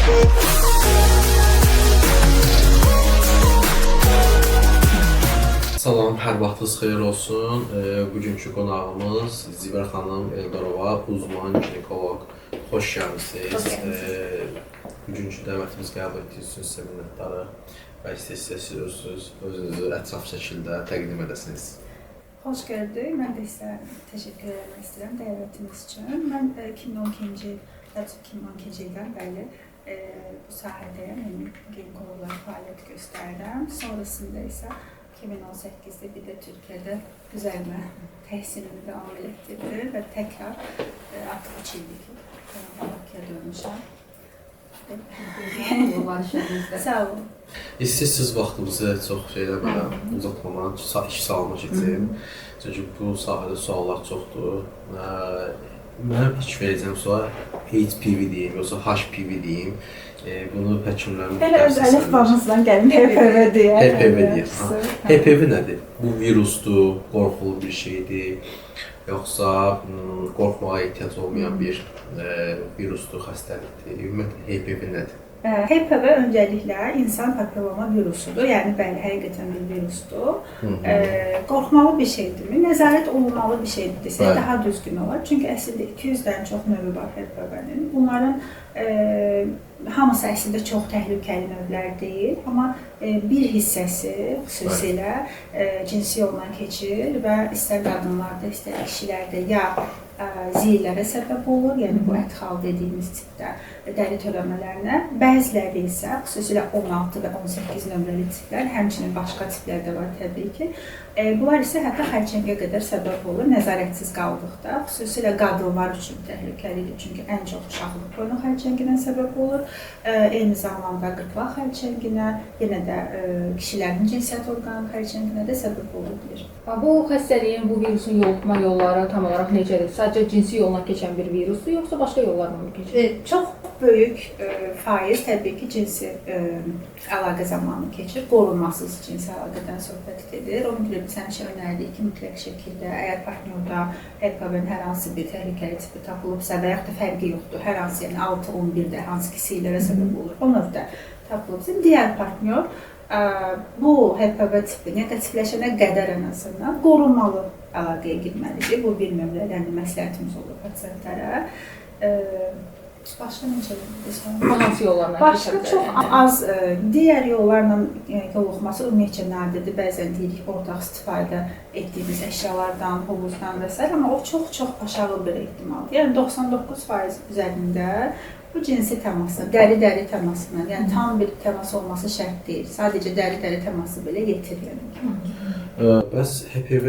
Salam, hər vaxtınız xeyir olsun. Bugünkü qonağımız Zibər xanım Eldorova, uzman ginekoloq. Xoş gəlmisiniz. Bugünkü dəvətimiz qəbul etdiyiniz üçün sizə minnətdarıq. Və istəyirsə siz özünüzü ətraf şəkildə təqdim edəsiniz. Xoş gördük. Mən də sizə təşəkkür etmək istəyirəm dəvətiniz üçün. Mən 2012-ci ildən bəri bu sahədəyəm, yəni ginekoloqlar fəaliyyət göstərirəm. Sonrasında isə 2018'de bir de Türkiye'de üzerine təhsilimi devam ettirdi və təkrar artıq 3 ildir ki, Bakıya dönmüşəm. Sağ olun. İstəyirsiniz vaxtımızı çox eləmədən, uzatmadan iş salına keçim. Çünki bu sahədə suallar çoxdur. Mənim ilk verəcəyim sual HPV deyim, yoxsa HPV deyim. Bunu həkimlərin Elə öz əlifbamızdan gəlin HPV deyək. HPV deyək. HPV nədir? Bu virusdur, qorxulu bir şeydir, yoxsa qorxmağa ehtiyac olmayan bir virusdur, xəstəlikdir. Ümumiyyətlə HPV nədir? HPV öncəliklə insan papilloma virusudur. Yəni bəli, həqiqətən bir virusdur. Qorxmalı bir şeydirmi? Nəzarət olunmalı bir şeydirsə daha düzgün olar. Çünki əslində 200-dən çox növü var HPV-nin. Bunların hamısı əslində çox təhlükəli növlər deyil, amma bir hissəsi xüsusilə cinsi yolla keçir və istər qadınlarda, istər kişilərdə ya ziyillərə səbəb olur, yəni bu ətxal dediyimiz tipdə dəri törəmələrinə. Bəziləri isə, xüsusilə 16 və 18 nömrəli tiplər, həmçinin başqa tiplər də var təbii ki. Bunlar isə hətta xərçəngə qədər səbəb olur, nəzarətsiz qaldıqda. Xüsusilə qadınlar üçün təhlükəlidir, çünki ən çox uşaqlıq boynu xərçənginə səbəb olur. Eyni zamanda qırtlaq xərçənginə, yenə də kişilərin cinsiyyət orqanı xərçənginə də səbəb ola bilir. Bu xəstəliyin, bu virusun yoluxma yolları tam olaraq necədir? Sadəcə cinsi yolla keçən bir virusdur, yoxsa başqa yollarla mı keçir? Çox böyük faiz təbii ki, cinsi əlaqə zamanı keçir. Qorunmasız cinsi əlaqədən söhbət gedir. Ona görə biz həmişə önəririk ki, mütləq şəkildə əgər partnyorda HPV-nin hər hansı bir təhlükəli tipi tapılıbsa və yaxud da fərqi yoxdur, hər hansı, yəni 6-11-də hansı ki siylərə səbəb olur, o növdə tapılıbsa, digər partnyor bu HPV tipi negativləşənə qədər ən azından qorunmalı əlaqəyə girməlidir. Bu bir nömrəli məsləhətimiz olur pasiyentlərə. Başqa necə hansı yollarla başqa çox az digər yollarla yoluxması ümumiyyətcə nadirdir. Bəzən deyirik ortaq istifadə etdiyimiz əşyalardan, hovuzdan və s. amma o çox aşağı bir ehtimaldır. Yəni 99% üzərində bu cinsi təmasla, dəri-dəri təmasla, yəni tam bir təmas olması şərt deyil. Sadəcə dəri-dəri təması belə yetir. Bəs HPV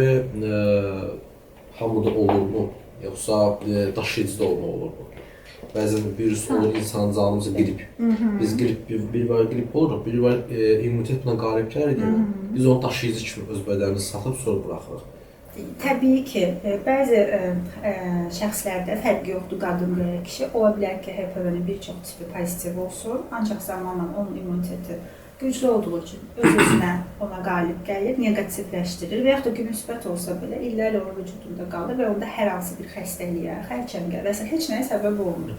hamıda olurmu, yoxsa daşıyıcıda olurmu? Bəzən virus olur, insanın canımıza qrip. Biz bir var qrip oluruq, bir var immunitetlə qalib gəlirik. Biz onu daşıyıcı kimi öz bədənimizi satıb sonra buraxırıq. Təbii ki, bəzi şəxslərdə fərqi yoxdur, qadın və kişi. Ola bilər ki, HPV-nin bir çox tipi pozitiv olsun, ancaq zamanla onun immuniteti güclü olduğu üçün öz-özünə ona qalib gəlir, negativləşdirir və yaxud da ki, müsbət olsa belə illərlə onun vücudunda qalır və onda hər hansı bir xəstəliyə, xərçəngə və s. heç nəyə səbəb olmur.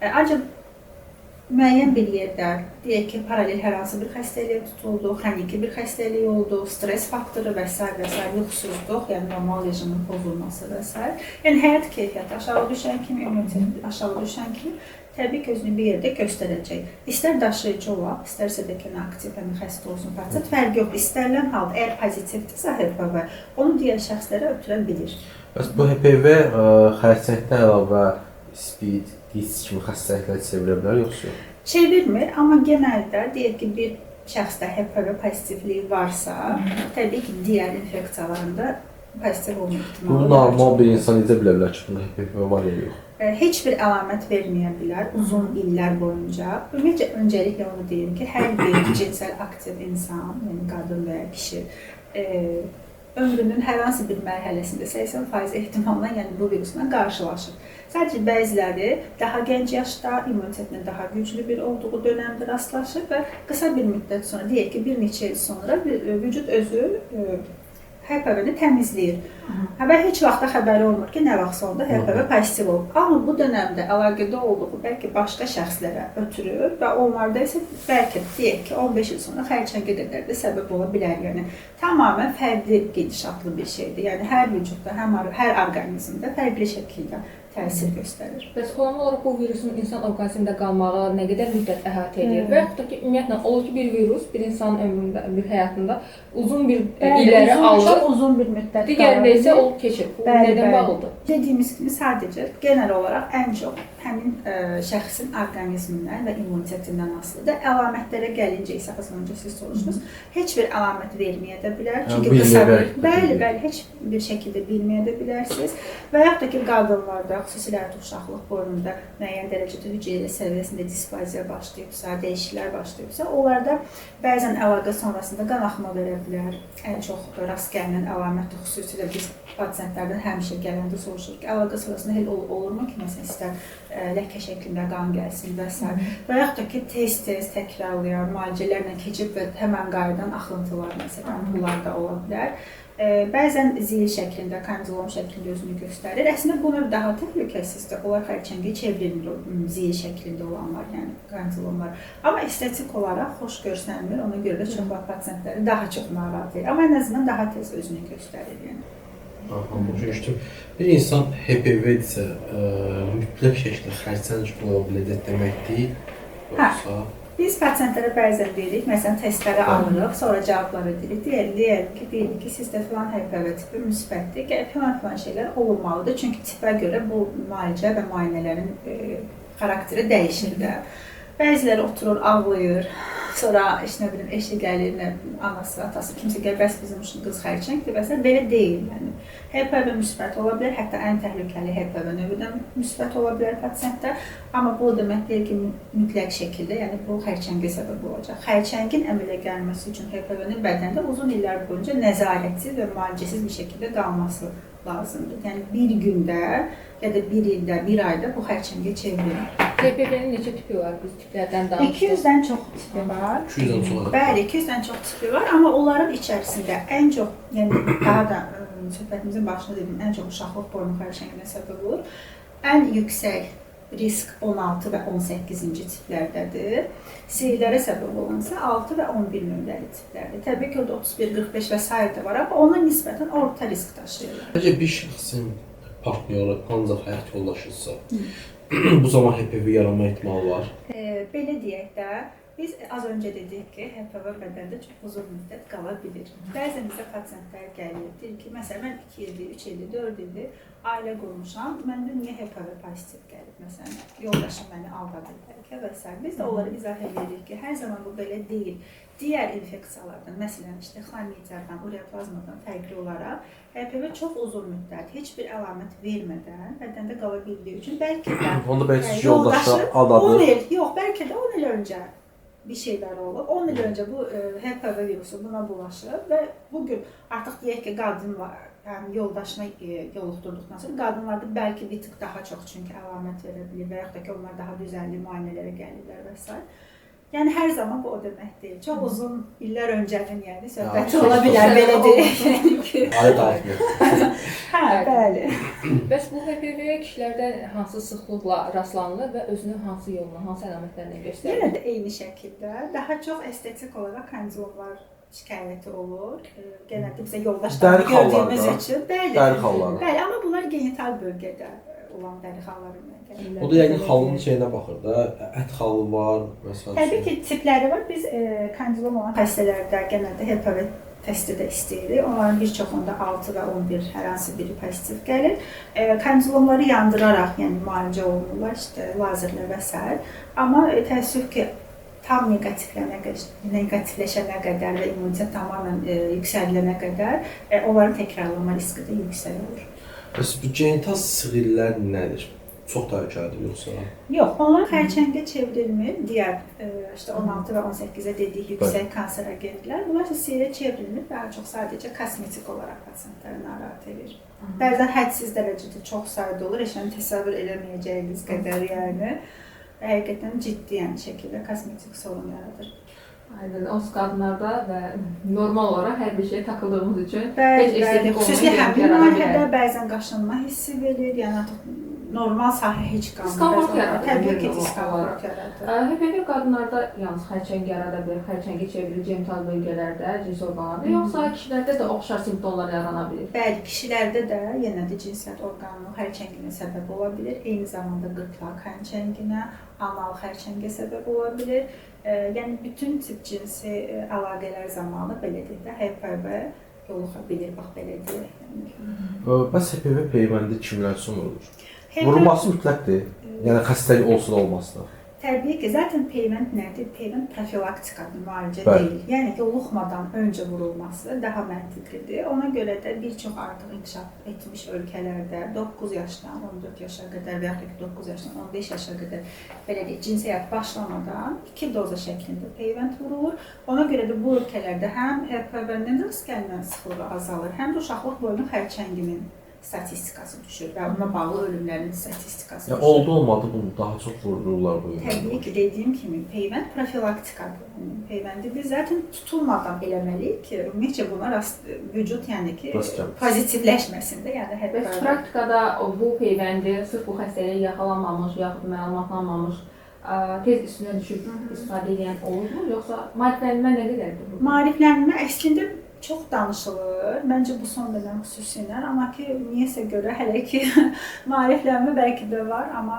Ancaq müəyyən bir yerdə, deyək ki, paralel hər hansı bir xəstəliyə tutuldu, xroniki bir xəstəlik oldu, stres faktoru və s. yuxusuzluq, yəni normal rejimin pozulması və s. Yəni həyat keyfiyyəti aşağı düşən kimi, immunitet aşağı düşən kimi təbii ki, özünü bir yerdə göstərəcək. İstər daşıyıcı olaq, istərsə də ki, aktiv xəstə olsun, pasiyent fərqi yox. İstənilən halda, əgər pozitivdirsə HPV, onu digər şəxslərə ötürən bilir. Bəs bu HPV xərçəngdən əlavə SPID, DIS kimi xəstəliklər çevirə bilər, yoxsa? Çevirmir, amma genəldə deyək ki, bir şəxsdə HPV pozitivliyi varsa, təbii ki, digər infeksiyalarında pozitiv olma ihtimali var. Bu normal bir insan necə bilə bilər ki, bunda HPV var ya yox? Heç bir əlamət verməyə bilər uzun illər boyunca. Ümumiyyətcə, öncəliklə onu deyim ki, hər bir cinsel aktiv insan, yəni qadın və ya kişi, ömrünün hər hansı bir mərhələsində 80% ehtimalla yəni bu virusla qarşılaşır. Sadəcə bəziləri daha gənc yaşda immunitetinin daha güclü bir olduğu dönəmdə rastlaşır və qısa bir müddət sonra, deyək ki, bir neçə il sonra vücud özü HPV-ni təmizləyir. Və heç vaxt da xəbəri olmur ki, nə vaxtsa onda HPV pozitiv olub. Amma bu dönəmdə əlaqədə olduğu bəlkə başqa şəxslərə ötürür və onlarda isə bəlkə deyək ki, 15 il sonra xərçəngə qədər də səbəb ola bilər. Yəni tamamilə fərqli gedişatlı bir şeydir. Yəni hər vücudda, hər orqanizmdə fərqli şəkildə təsir göstərir. Bəs xüsusi olaraq bu virusun insan orqanizmində qalmağı nə qədər müddət əhatə edir? Və yaxud da ki, ümumiyyətlə olur ki, bir virus bir insanın ömründə, bir həyatında uzun bir illəri alır. Çox uzun bir müddət. Digərində isə olub keçir. Bu nədən bağlıdır? Dediyimiz kimi sadəcə genel olaraq ən çox həmin şəxsin orqanizmindən və immunitetindən asılıdır. Əlamətlərə gəlincə isə az öncə siz soruşdunuz, heç bir əlamət verməyə də bilər. Çünki qısa bəli, heç bir şəkildə bilməyə də bilərsiniz. Və yaxud da ki, qadınlarda, xüsusilə uşaqlıq boyunda müəyyən dərəcədə hüceyrə səviyyəsində displaziya başlayıbsa, dəyişikliklər başlayıbsa, onlarda bəzən əlaqə sonrasında qan axma verə bilər. Ən çox rast gəlinən əlamətdir, xüsusilə biz pasientlərdən həmişə gələndə soruşuruq ki, əlaqə sırasında hel olurmu ki, məsələn, istər ləkə şəklində qan gəlsin və s. Və yaxud da ki, tez-tez təkrarlayan müalicələrlə keçib və həmən qayıdan axıntılar, məsələn, bunlar da ola bilər. Bəzən zil şəklində, kondilom şəklində özünü göstərir. Əslində, bu növ daha təhlükəsizdir. Onlar xərçəngə çevrilmir, zil şəklində olanlar, yəni kondilomlar. Amma estetik olaraq xoş görsənmir, ona görə də çox vaxt pasientləri daha çox narahat edir. Amma ən azından daha tez özünü göstərir, yəni. Bir insan HPV-dirsə, mütləq şəkildə xərçəng ola biləcək deməkdir, yoxsa? Biz pasientlərə bəzən deyirik, məsələn, testləri alırıq, sonra cavabları deyirik ki, sizdə filan HPV tipi müsbətdir, filan şeylər olunmalıdır. Çünki tipə görə bu müalicə və müayinələrin xarakteri dəyişir də. Bəziləri oturur, ağlayır, sonra eşi gəlir, anası, atası, kimsə gəlir, bəs bizim qız xərçəngdir və s. Belə deyil. Yəni, HPV müsbət ola bilər, hətta ən təhlükəli HPV növüdən müsbət ola bilər pasientdə. Amma bu demək deyil ki, mütləq şəkildə, yəni bu xərçəngə səbəb olacaq. Xərçəngin əmələ gəlməsi üçün HPV-nin bədəndə uzun illər boyunca nəzarətsiz və müalicəsiz bir şəkildə qalması lazımdır. Yəni bir gündə ya da bir ildə, bir ayda bu xərçəngə çevrilir. HPV-nin neçə tipi var? Biz tiplərdən danışdıq. 200-dən çox tipi var. 200-dən çox. Bəli, 200-dən çox tipi var, amma onların içərisində ən çox, yəni daha da söhbətimizin başında dedim, ən çox uşaqlıq boyunlu xərçənginə səbəb olur. Ən yüksək risk 16 və 18-ci tiplərdədir. C-lərə səbəb olansa 6 və 11 nömrəli tiplərdir. Təbii ki, o da 31, 45 və s. də var, amma ona nisbətən orta risk daşıyırlar. Bəlkə bir şəxsin partnyoru ancaq həyat yoldaşıdırsa, bu zaman HPV yaranma ehtimalı var. Belə deyək də, biz az öncə dedik ki, HPV bədəndə çox uzun müddət qala bilir. Bəzən bizə pasientlər gəlir, deyir ki, məsələn, mən 2 ildir, 3 ildir, 4 ildir ailə qurmuşam, məndə niyə HPV pozitiv gəlib? Məsələn, yoldaşım məni aldadır bəlkə və s. Biz də onları izah edirik ki, hər zaman bu belə deyil. Digər infeksiyalardan, məsələn, xlamidiyadan, ureoplazmadan fərqli olaraq HPV çox uzun müddət, heç bir əlamət vermədən bədəndə qala bildiyi üçün bəlkə də onda bəlkə yoldaşı aldadır. 10 il, yox, bəlkə də 10 il öncə bir şeylər olub. 10 il öncə bu HPV virusu buna bulaşıb və bugün artıq deyək ki, qadın var, yəni yoldaşına yoluxdurduqdan sonra qadınlarda bəlkə bir tık daha çox çünki əlamət verə bilir və yaxud da ki, onlar daha düzənli müayinələrə gəlirlər və s. Yəni hər zaman bu o demək deyil. Çox uzun illər öncənin yəni söhbəti ola bilər, belə deyək. Alə daxil. Hə, bəli. Bəs bu HPV kişilərdə hansı sıxlıqla rastlanılır və özünü hansı yolla, hansı əlamətlərlə göstərir? Yenə də eyni şəkildə daha çox estetik olaraq kondilomlar şikayəti olur. Genəldə bizə yoldaşlarını gördüyümüz üçün. Bəli, amma bunlar genital bölgədə olan dəri xallarından gəlir. O da yəqin xalının şeyinə baxır da, ət xalı var, məsələn. Təbii ki, tipləri var. Biz kondilom olan xəstələrdə genəldə HPV testi də istəyirik. Onların bir çoxunda 6 və 11 hər hansı biri pozitiv gəlir. Kondilomları yandıraraq, yəni müalicə olunurlar, lazerlə və s. Amma təəssüf ki, tam negativləşənə qədər və immunitet tamamilə yüksələnə qədər onların təkrarlanma riski də yüksək olur. Bəs bu genital sığırlar nədir? Çox təhlükəlidir yoxsa? Yox, onlar xərçəngə çevrilmir. Digər 16 və 18-ə dediyik yüksək kanserogenlər. Bunlar isə sirə çevrilmir. Daha çox sadəcə kosmetik olaraq pasientləri narahat edir. Bəzən hədsiz dərəcədə çox sayda olur. Heç təsəvvür eləməyəcəyiniz qədər yəni. Həqiqətən ciddi şəkildə kosmetik sorun yaradır. Aydın, o qadınlarda və normal olaraq hər bir şeyə takıldığımız üçün Bəli, heç estetik xüsusilə olmayan həmin yarana müalicədə bilər. bəzən qaşınma hissi verir, yəni artıq normal sahə heç qalmır. Diskomfort yaradır. Təbii ki, diskomfort yaradır. HPV qadınlarda yalnız xərçəng yarada bilir, xərçəngi çevrilir genital bölgələrdə, cins orqanlarda, yoxsa kişilərdə də oxşar simptomlar yarana bilir? Bəli, kişilərdə də yenə də cinsiyyət orqanının xərçənginə səbəb ola bilir. Eyni zamanda qırtlaq xərçənginə, anal xərçəngə səbəb ola bilir. Yəni bütün tip cinsi əlaqələr zamanı belə deyək də HPV yoluxa bilir, bax belə deyək. Bəs HPV peyvəndi kimlər üçün vurulur? Vurulması mütləqdir. Yəni xəstəlik olsun olmasın. Təbii ki, zaten peyvənd nədir? Peyvənd profilaktikadır, müalicə Bəli. deyil. Yəni yoluxmadan öncə vurulması daha məntiqlidir. Ona görə də bir çox artıq inkişaf etmiş ölkələrdə 9 yaşdan 14 yaşa qədər və yaxud da 9 yaşdan 15 yaşa qədər belə deyək, cinsiyyət başlamadan 2 doza şəklində peyvənd vurulur. Ona görə də bu ölkələrdə həm HPV-nin rast gəlmə sıxlığı azalır, həm də uşaqlıq boyu xərçənginin statistikası düşür və buna bağlı ölümlərin statistikası düşür. Oldu olmadı bunu daha çox vururlar bu. Təbii ki, dediyim kimi peyvənd profilaktikadır. Peyvəndi biz zaten tutulmadan eləməliyik ki, ümumiyyətcə buna vücud yəni ki pozitivləşməsin də, yəni Bəs praktikada bu peyvəndi sırf bu xəstəliyə yaxalanmamış, yaxud məlumatlanmamış tez üstünə düşüb istifadə edən olurmu, yoxsa maariflənmə nə qədərdir bu? Maariflənmə əslində çox danışılır. Məncə bu son dönəm xüsusilə, amma ki, niyəsə görə hələ ki maariflənmə bəlkə də var, amma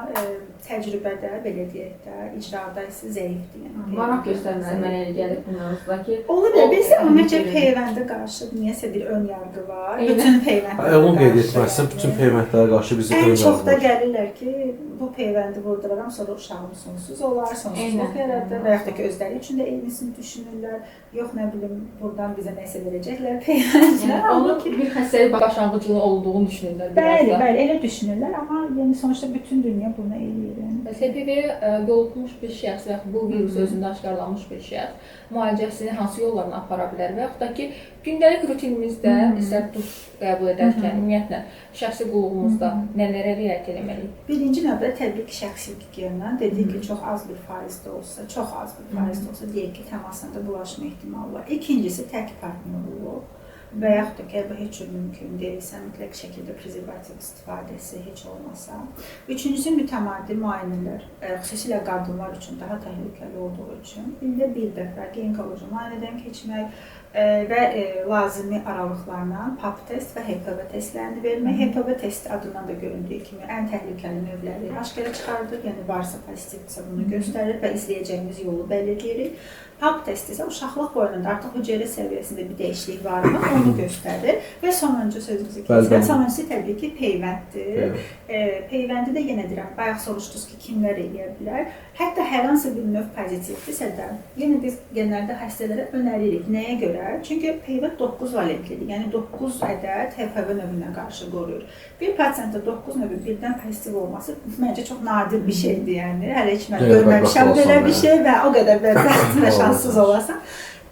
təcrübədə belə deyək də, icrada isə zəifdir. Yəni maraq göstərməli mənə elə gəlir bu mövzuda ki, ola bilər. Bizdə ümumiyyətcə peyvəndə qarşı niyəsə bir ön yarğı var. Bütün peyvəndlərə Onu qeyd etməzsə, bütün peyvəndlərə qarşı bizim ön ən yarğı çox da var. gəlirlər ki, bu peyvəndi vurduraram, sonra uşağım sonsuz olar, sonsuzluq yaradır və yaxud da ki, özləri üçün də eynisini düşünürlər. Yox, nə bilim, buradan bizə nəsə verəcəklər peyvəndlər. Onun bir xəstəlik başlanğıcı olduğunu düşünürlər biraz Bəli, da. bəli, elə düşünürlər, amma yəni sonuçta bütün dünya bunu eləyir. Bəs HPV yoluxmuş bir şəxs və yaxud bu virus özündə aşkarlanmış bir şəxs müalicəsini hansı yollarla apara bilər və yaxud da ki, gündəlik rutinimizdə istər duş qəbul edərkən, ümumiyyətlə, şəxsi qulluğumuzda nələrə riayət etməliyik? Birinci növbədə təbii ki, şəxsi gigiyena, dedik ki, çox az bir faizdə olsa, deyək ki, təmasında bulaşma ehtimalı var. İkincisi, tək partnerluq və yaxud da ki, bu heç cür mümkün deyilsə, mütləq şəkildə prezervativ istifadəsi heç olmasa. Üçüncüsü, mütəmadi müayinələr, xüsusilə qadınlar üçün daha təhlükəli olduğu üçün ildə bir dəfə ginekoloji müayinədən keçmək və lazımi aralıqlarla PAP test və HPV testlərini vermək. HPV testi adından da göründüyü kimi ən təhlükəli növləri aşkara çıxardır, yəni varsa pozitivdirsə bunu göstərir və izləyəcəyimiz yolu belirləyirik. PAP testi isə uşaqlıq boyunca artıq hüceyrə səviyyəsində bir dəyişiklik varmı, onu göstərir və sonuncu sözümüzü keçək. Sonuncusu təbii ki, peyvənddir. Peyvəndi də yenə deyirəm, bayaq soruşdunuz ki, kimlər eləyə bilər? Hətta hər hansı bir növ pozitivdirsə də, yenə biz genəldə xəstələrə önəririk. Nəyə görə? Çünki peyvənd 9 valentlidir, yəni 9 ədəd HPV növünə qarşı qoruyur. Bir pasientdə 9 növü birdən pozitiv olması məncə çox nadir bir şeydir, yəni. Hələ heç mən görməmişəm belə bir şey və o qədər bəxtli və şanssız olasan.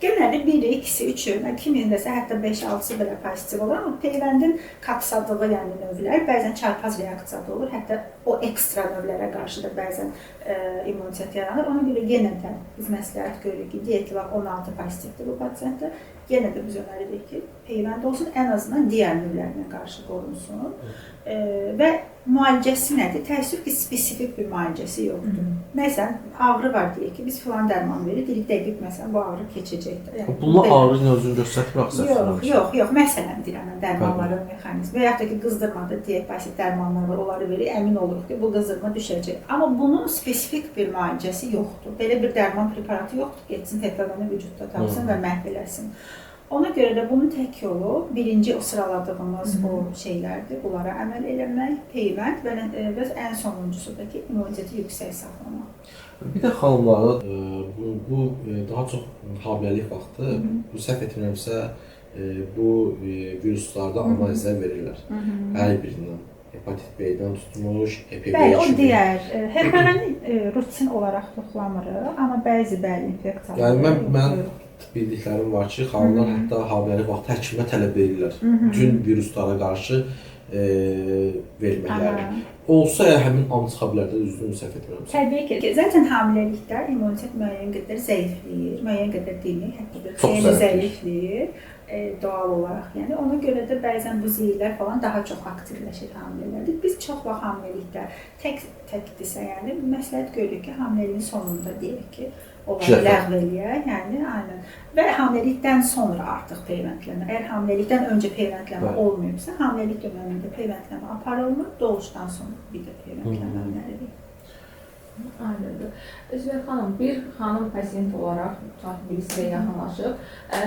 Genəldə 1-i, 2-si, 3-ü, kimindəsə hətta 5-6-sı belə pozitiv olur, amma peyvəndin qapsadığı yəni növlər bəzən çarpaz reaksiyada olur, hətta o ekstra növlərə qarşı da bəzən immunitet yaranır. Ona görə yenə də biz məsləhət görürük ki, deyək ki, 16 pozitivdir bu pasiyentdə, yenə də biz önəririk ki, peyvənd olsun, ən azından digər növlərinə qarşı qorunsun. Və müalicəsi nədir? Təəssüf ki, spesifik bir müalicəsi yoxdur. Məsələn, ağrı var deyək ki, biz filan dərman veririk, dəqiq məsələn bu ağrı keçəcəkdir. Yəni, bunlar ağrı ilə özünü göstərmir axı. Yox, məsələn deyirəm, dərmanların mexanizmi və yaxud da ki, qızdırmada deyək, basit dərmanlar var, onları veririk, əmin oluruq ki, bu qızdırma düşəcək. Amma bunun spesifik bir müalicəsi yoxdur. Belə bir dərman preparatı yoxdur ki, getsin HPV-ni vücudda tapsın və məhv eləsin. Ona görə də bunun tək yolu, birinci o sıraladığımız o şeylərdir, bunlara əməl eləmək, peyvənd və ən sonuncusu da ki, immuniteti yüksək saxlamaq. Bir də xanımlara bu daha çox hamiləlik vaxtı, bu səhv etmirəmsə, bu viruslarda analizlər verirlər. Hər birindən. Hepatit B-dən tutmuş, HPV-2. Bəli, o digər. HPV-ni rutin olaraq yoxlamırıq, amma bəzi infeksiyalar. Yəni mən bildiklərim var ki, xanımlar hətta hamiləlik vaxtı həkimə tələb edirlər. Bütün viruslara qarşı verməkləri. Aha. Olsa ya həmin an çıxa bilər də, düzdür, səhv etmirəmsə. Təbii ki, zaten hamiləlikdə immunitet müəyyən qədər zəifləyir, müəyyən qədər deməyək, hətta bir Çox xeyli zəifləyir doğal olaraq. Yəni ona görə də bəzən bu zeylər falan daha çox aktivləşir hamilələrdə. Biz çox vaxt hamiləlikdə təkdirsə, yəni məsləhət görürük ki, hamiləliyin sonunda deyək ki, onları ləğv eləyək, yəni aynen. Və hamiləlikdən sonra artıq peyvəndləmə. Əgər hamiləlikdən öncə peyvəndləmə olmayıbsa, hamiləlik dövründə peyvəndləmə aparılmır, doğuşdan sonra bir də peyvəndləmə önərilir. Aydındır. Üzvət xanım, bir xanım pasiyent olaraq biri sizə yaxınlaşıb.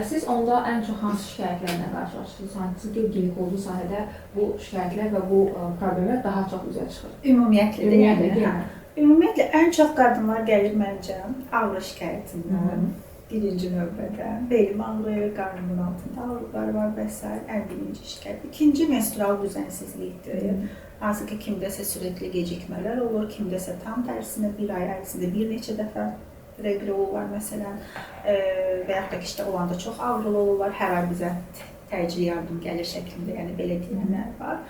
Siz onda ən çox hansı şikayətlərlə qarşılaşırsınız? Hansı ki, ginekoloji sahədə bu şikayətlər və bu problemlər daha çox üzə çıxır? Ümumiyyətlə də, yəni. Ümumiyyətlə, ən çox qadınlar gəlir məncə ağrı şikayətindən. Birinci növbədə belim ağrıyır, qarnımın altında ağrılar var və s. ən birinci şikayət. İkinci menstrual düzənsizlikdir. Hansı ki, kimdəsə sürətli gecikmələr olur, kimdəsə tam tərsinə bir ay ərzində bir neçə dəfə reqli olurlar məsələn və yaxud da ki, işte olanda çox ağrılı olurlar, hər ay bizə təcili yardım gəlir şəklində, yəni belə deyənlər var.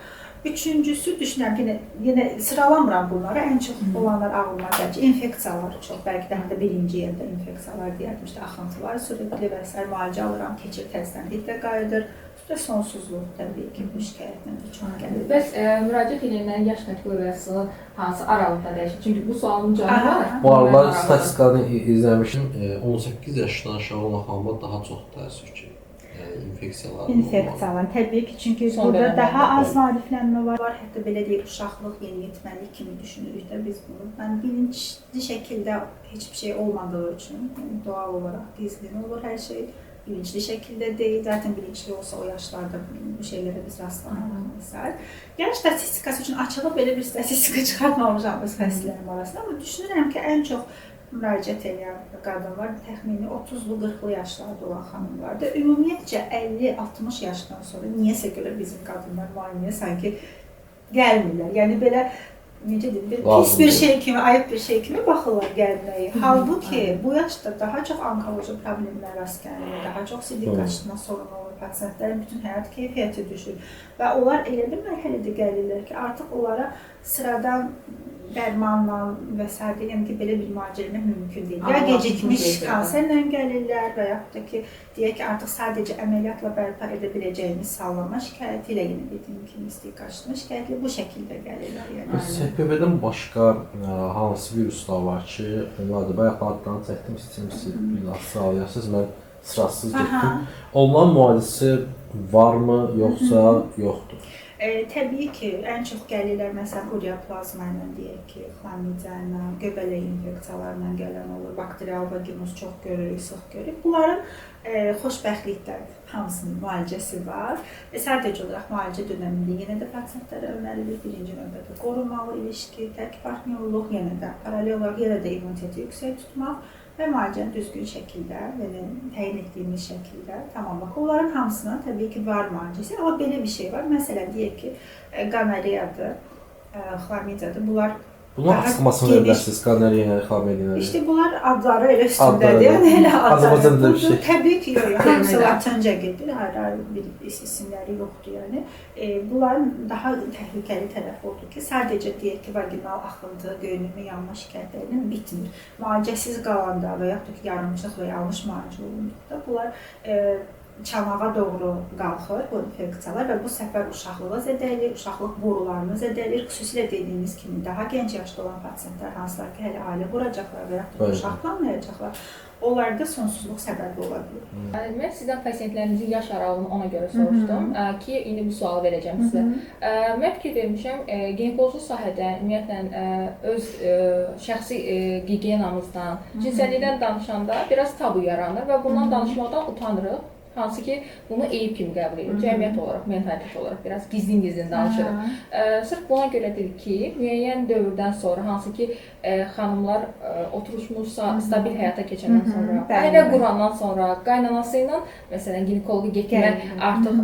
Üçüncüsü, düşünürəm, yenə sıralamıram bunları, ən çox olanlar ağlıma gəlir ki, infeksiyalar çox, bəlkə də hətta birinci yerdə infeksiyalar deyərdim, işte axıntılar sürətli və s. müalicə alıram, keçir təzədən hiddə qayıdır. Və sonsuzluq təbii ki, bu şikayətlə də çox gəlir. Bəs müraciət edilən yaş kateqoriyası hansı aralıqda dəyişir? Çünki bu sualın cavabı var. Bu aralar statistikadan izləmişim, 18 yaşdan aşağı olan halda daha çox təəssüf ki, infeksiyalar. Təbii ki, çünki burada daha az maariflənmə var. Hətta belə deyək, uşaqlıq, yeniyetməlik kimi düşünürük də biz bunu. Yəni, bilinçli şəkildə heç bir şey olmadığı üçün, doğal olaraq gizlin olur hər şey. Bilinçli şəkildə deyil, zaten bilinçli olsa o yaşlarda bu şeylərə biz rastlamalıyıq. Yaş statistikası üçün açığı belə bir statistika çıxartmamışam öz fəsillərim arasında, amma düşünürəm ki, ən çox müraciət edən qadınlar təxmini 30-lu 40-lı yaşlarda olan xanımlardır. Ümumiyyətcə 50-60 yaşdan sonra niyəsə görə bizim qadınlar müayinəyə sanki gəlmirlər. Yəni belə necə deyim, pis bir şey kimi, ayıb bir şey kimi baxırlar gəlməyi. Halbuki bu yaşda daha çox onkoloji problemlər rast gəlir, daha çox sidik qaçırma sorunu olur, pasiyentlərin bütün həyat keyfiyyəti düşür. Və onlar elə bir mərhələdə gəlirlər ki, artıq onlara sıradan dərmanla və s. yəni ki, belə bir müalicə etmək mümkün deyil. Ya gecikmiş kanserlə gəlirlər və yaxud da ki, deyək ki, artıq sadəcə əməliyyatla bərpa edə biləcəyimiz sağlama şikayəti ilə yenə dediyim kimi sidik qaçırma şikayəti bu şəkildə gəlirlər. Yəni. HPV-dən başqa hansı viruslar var ki, onlar da bayaq adlarını çəkdim, siz biraz sıralayasınız, mən sırasız getdim. Onların müalicəsi varmı, yoxsa yoxdur? Təbii ki, ən çox gəlirlər, məsələn, ureoplazma ilə deyək ki, xlamidiya ilə, göbələk infeksiyalarla gələn olur, bakterial vaginos çox görürük, sıx görürük. Bunların xoşbəxtliklə hamısının müalicəsi var. Sadəcə olaraq müalicə dönəmində yenə də pasientlərə önərilir. Birinci növbədə qorumalı ilişki, tərk partnyorluq, yenə də paralel olaraq yenə də immuniteti yüksək tutmaq və müalicəni düzgün şəkildə, yəni təyin etdiyimiz şəkildə tamamlamaq. Onların hamısına təbii ki, var müalicəsi, amma belə bir şey var. Məsələn, deyək ki, qonoriyadır, xlamidiyadır. Bunlar açıqlamasını verməlisiniz, qonoriya, xlamidiya. İşte bunlar adları elə üstündədir, yəni elə adları. Təbii ki, hamısı latınca gedir, ayrı bir isimləri yoxdur, yəni. Bunların daha təhlükəli tərəfi odur ki, sadəcə deyək ki, vaginal axıntı, göynümə yanma şikayətləri bitmir. Müalicəsiz qalanda və yaxud da ki, yarımçıq və yanlış müalicə olunduqda bunlar çanağa doğru qalxır bu infeksiyalar və bu səfər uşaqlığa zədələyir, uşaqlıq borularını zədələyir. Xüsusilə dediyimiz kimi daha gənc yaşda olan pasiyentlər, hansılar ki, hələ ailə quracaqlar və yaxud da uşaq planlayacaqlar, onlarda sonsuzluq səbəbi ola bilir. Mən sizdən pasiyentlərinizin yaş aralığını ona görə soruşdum ki, indi bu sualı verəcəm sizə. Mən fikir vermişəm, ginekoloji sahədə ümumiyyətlə öz şəxsi gigiyenamızdan, cinsəllikdən danışanda biraz tabu yaranır və bundan danışmaqdan utanırıq. Hansı ki, bunu eyib kimi qəbul edir. Cəmiyyət olaraq, mentalitet olaraq biraz gizlin danışırıq. Sırf buna görədir ki, müəyyən dövrdən sonra, hansı ki, xanımlar oturuşmuşsa, stabil həyata keçəndən sonra, ailə qurandan sonra, qaynanası ilə, məsələn, ginekoloqa getmək artıq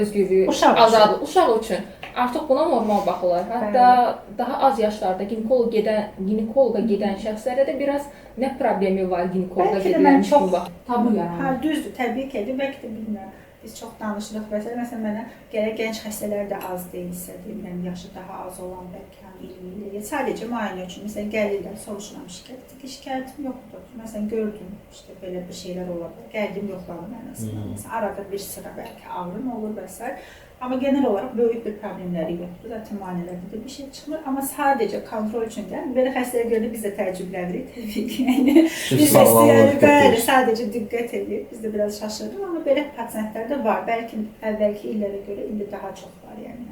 özgürlüyü azaldır. Uşaq üçün artıq buna normal baxırlar. Hətta daha az yaşlarda ginekoloqa gedən şəxslərə də biraz nə problemi var ginekoloqa gedilən üçün bax. Tabu yaranır. Düzdür, təbii ki, bəlkə də bilmirəm. biz çox danışırıq məsələn mənə gərək gənc xəstələr də az deyilsə, deyirəm yaşı daha az olan bəlkə 20 il, sadəcə müayinə üçün məsələn gəlirlər, soruşuram şikayətim yoxdur. Məsələn gördüm işte belə bir şeylər ola bilər. Gəldim yoxladım ən azından. Məsələn arada bir sıra bəlkə ağrım olur və s. Amma genel olaraq böyük bir problemləri yoxdur. Zaten müayinələrdə də bir şey çıxmır. Amma sadəcə kontrol üçün gəlir. Belə xəstəyə görə biz də təəccüblənirik təbii ki. Yəni biz də sadəcə diqqət edirik. Biz də biraz şaşırdıq. Amma belə pasientlər də var. Bəlkə əvvəlki illərə görə indi daha çox var. Yəni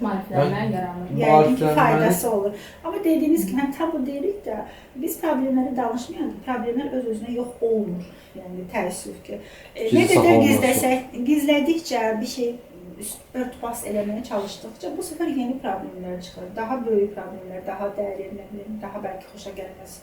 maariflənmə yaranır. Yəni faydası olur. Amma dediyiniz kimi tabu deyirik də biz problemləri danışmayanda problemlər öz-özünə yox olmur. Yəni təəssüf ki. Nə qədər gizlədikcə bir şey örtbas eləməyə çalışdıqca bu səfər yeni problemlər çıxır. Daha böyük problemlər, daha dərin, daha bəlkə xoşa gəlməz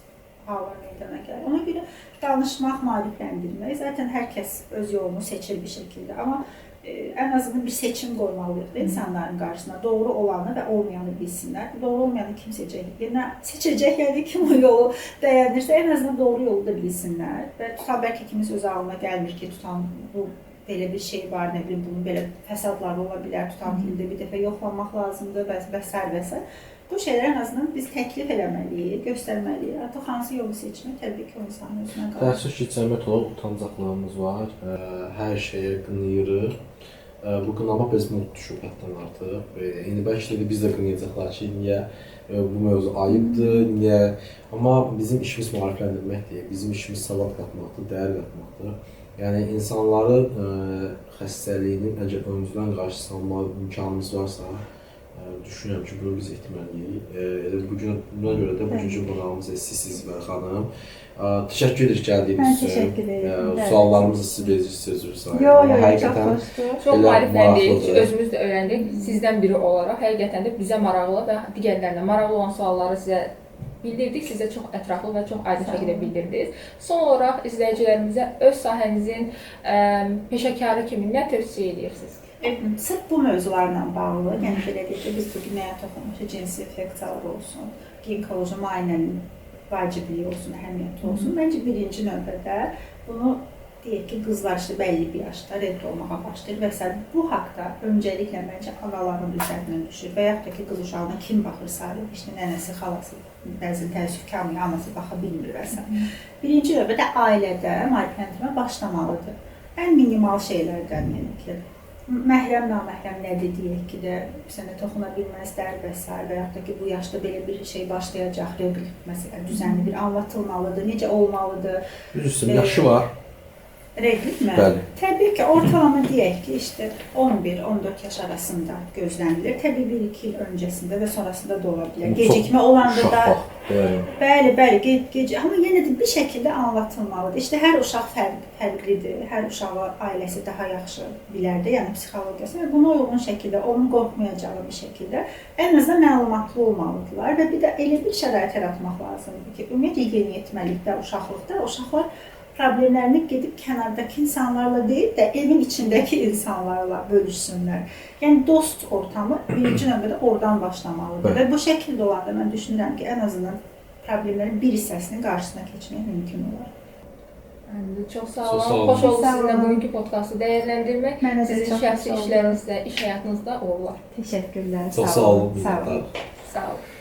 hallar meydana gəlir. Ona görə danışmaq, maarifləndirmək, zaten hər kəs öz yolunu seçir bir şəkildə. Amma ən azından bir seçim qoymalıyıq insanların qarşısına. Doğru olanı və olmayanı bilsinlər. Doğru olmayanı kim seçəcək, yəni kim o yolu bəyənirsə, ən azından doğru yolu da bilsinlər. Və tutan bəlkə kimisi öz ağlına gəlmir ki, tutan bu belə bir şey var, nə bilim, bunun belə fəsadları ola bilər, tutan ildə bir dəfə yoxlanmaq lazımdır və s. Bu şeyləri ən azından biz təklif eləməliyik, göstərməliyik. Artıq hansı yolu seçmək təbii ki, o insanın özünə qalır. Təəssüf ki, cəmiyyət olaraq utancaqlığımız var, hər şeyə qınayırıq. Bu qınama biz mutlu düşüb həddən artıq. İndi bəlkə də biz də qınayacaqlar ki, niyə bu mövzu ayıbdır, niyə? Amma bizim işimiz maarifləndirmək deyil, bizim işimiz savad qatmaqdır, dəyər qatmaqdır. Yəni insanları xəstəliyinin əgər öncədən qarşı salma imkanımız varsa, düşünürəm ki, bunu biz etməliyik. Elə buna görə də bugünkü qonağımız siz və xanım. Təşəkkür edirik gəldiyiniz üçün. Suallarımızı siz bezdirsiniz. Yox, çox maarifləndik, özümüz də öyrəndik. Sizdən biri olaraq həqiqətən də bizə maraqlı və digərlərinə maraqlı olan sualları sizə bildirdik, sizə çox ətraflı və çox aydın şəkildə bildirdiniz. Son olaraq izləyicilərimizə öz sahənizin peşəkarı kimi nə tövsiyə edirsiniz? Sırf bu mövzularla bağlı, yəni belə deyək ki, biz bugün nəyə toxunmuşuq, cinsi infeksiyalar olsun, ginekoloji müayinənin vacibliyi olsun, əhəmiyyəti olsun. Məncə birinci növbədə bunu deyək ki, qızlar işte bəlli bir yaşda redd olmağa başlayır və s. Bu haqda öncəliklə məncə anaların üzərindən düşür və yaxud da ki, qız uşağına kim baxırsa, işte nənəsi, xalası, bəzən təəssüf ki, anası baxa bilmir və s. Birinci növbədə ailədə maarifləndirmə başlamalıdır. Ən minimal şeylərdən, yəni ki, məhrəm, naməhrəm nədir deyək ki də, sənə toxuna bilməzlər və s. və yaxud da ki, bu yaşda belə bir şey başlayacaq, məsələn, düzənli bir anlatılmalıdır, necə olmalıdır. Düzdür, yaşı var. Reqlitmi? Bəli. Təbii ki, ortalama deyək ki, işte 11-14 yaş arasında gözlənilir. Təbii 1-2 il öncəsində və sonrasında da ola bilər. Gecikmə olanda da bəli, amma yenə də bir şəkildə anlatılmalıdır. İşte hər uşaq fərqlidir, hər uşağı ailəsi daha yaxşı bilərdi, yəni psixologiyası və buna uyğun şəkildə, onun qorxmayacağı bir şəkildə ən azından məlumatlı olmalıdırlar və bir də elə bir şərait yaratmaq lazımdır ki, ümumiyyətlə yeniyetməlikdə, uşaqlıqda uşaqlar problemlərini gedib kənardakı insanlarla deyil də evin içindəki insanlarla bölüşsünlər. Yəni dost ortamı birinci növbədə oradan başlamalıdır və bu şəkildə olanda mən düşünürəm ki, ən azından problemlərin bir hissəsinin qarşısına keçmək mümkün olar. Çox sağ olun. Xoş oldu sizinlə bugünkü podkastı dəyərləndirmək. Sizin şəxsi işlərinizdə, iş həyatınızda uğurlar. Təşəkkürlər. Çox sağ olun. Sağ olun. Sağ olun.